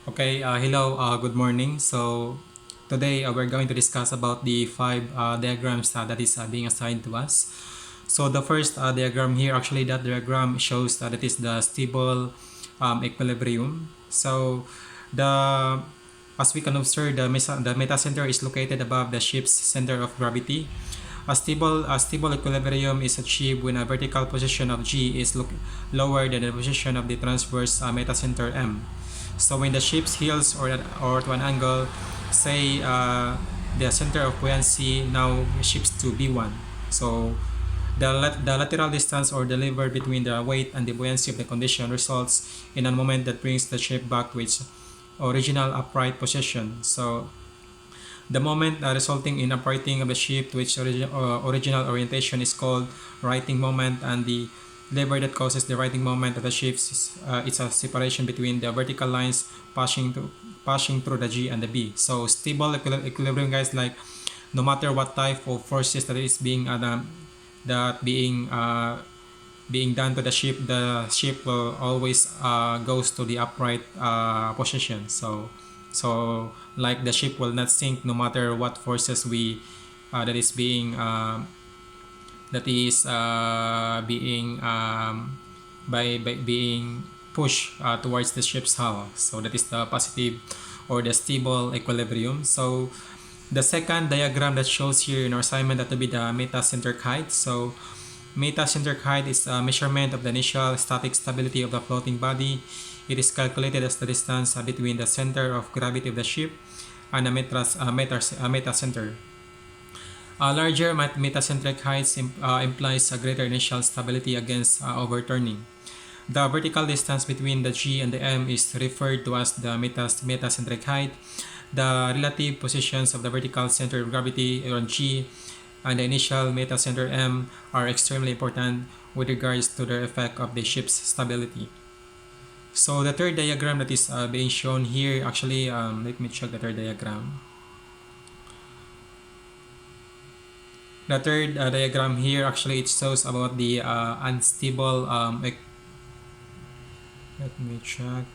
Okay, hello, good morning. So today we're going to discuss about the five diagrams that is being assigned to us. So the first diagram here, actually that diagram shows that it is the stable equilibrium. So the as we can observe, the metacenter is located above the ship's center of gravity. A stable equilibrium is achieved when a vertical position of G is lower than the position of the transverse metacenter M. So when the ship heels or to an angle, say the center of buoyancy now shifts to B1. So the lateral distance or the lever between the weight and the buoyancy of the condition results in a moment that brings the ship back to its original upright position. So the moment resulting in uprighting of the ship to its original orientation is called righting moment, and the lever that causes the righting moment of the ship is it's a separation between the vertical lines passing through the G and the B. So stable equilibrium, guys, like no matter what type of forces that is being being done to the ship will always goes to the upright position. So like the ship will not sink no matter what forces we that is being being by being pushed towards the ship's hull. So that is the positive or the stable equilibrium. So the second diagram that shows here in our assignment, that will be the metacentric height. So metacentric height is a measurement of the initial static stability of the floating body. It is calculated as the distance between the center of gravity of the ship and a metacenter. A larger metacentric height implies a greater initial stability against overturning. The vertical distance between the G and the M is referred to as the metacentric height. The relative positions of the vertical center of gravity on G and the initial metacenter M are extremely important with regards to the effect of the ship's stability. So the third diagram that is being shown here, actually, let me check the third diagram. The third diagram here, actually, it shows about the unstable. Let me check.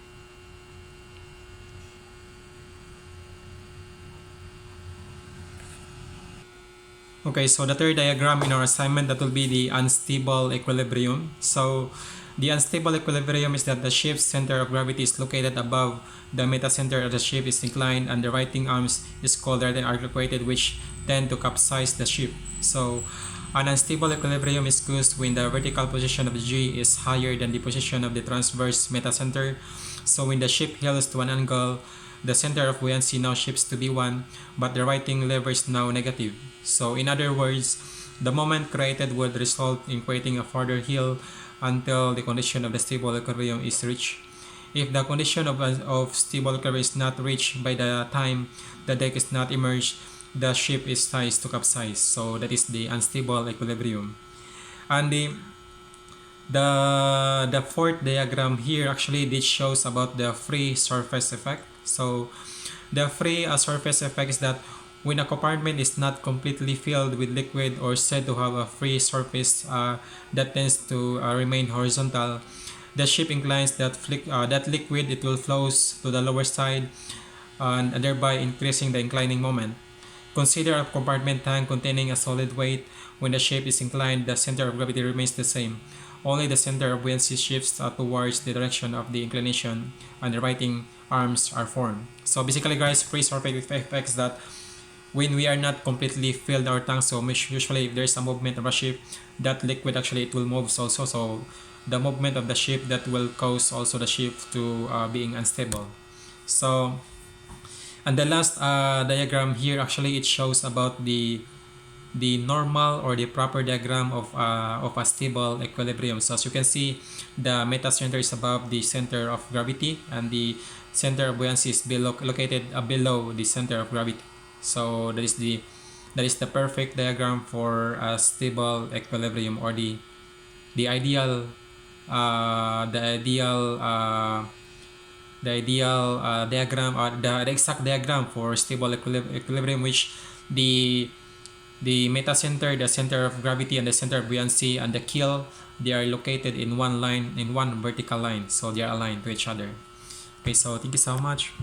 Okay, so the third diagram in our assignment, that will be the unstable equilibrium. So the unstable equilibrium is that the ship's center of gravity is located above the metacenter of the ship is inclined, and the righting arms is called right and are located, which tend to capsize the ship. So an unstable equilibrium is caused when the vertical position of the G is higher than the position of the transverse metacenter. So when the ship heels to an angle, the center of buoyancy now shifts to B1, but the righting lever is now negative. So in other words, the moment created would result in creating a further heel until the condition of the stable equilibrium is reached. If the condition of stable equilibrium is not reached by the time the deck is not emerged, the ship is sized to capsize. So that is the unstable equilibrium. And the fourth diagram here, actually, this shows about the free surface effect. So the free surface effect is that when a compartment is not completely filled with liquid or said to have a free surface that tends to remain horizontal, the ship inclines that liquid, it will flows to the lower side, and thereby increasing the inclining moment. Consider a compartment tank containing a solid weight. When the shape is inclined, the center of gravity remains the same. Only the center of buoyancy shifts towards the direction of the inclination, and the righting arms are formed. So basically, guys, free surface effects that when we are not completely filled our tank, so usually if there's a movement of a ship, that liquid actually it will move also. So the movement of the ship that will cause also the ship to being unstable. So and the last diagram here, actually, it shows about the normal or the proper diagram of a stable equilibrium. So as you can see, the metacenter is above the center of gravity, and the center of buoyancy is located below the center of gravity. So that is the perfect diagram for a stable equilibrium, or the ideal uh, the ideal uh, the ideal diagram, or the exact diagram for stable equilibrium, which the metacenter, the center of gravity, and the center of buoyancy, and the keel, they are located in one line, in one vertical line, so they are aligned to each other. Okay, so thank you so much.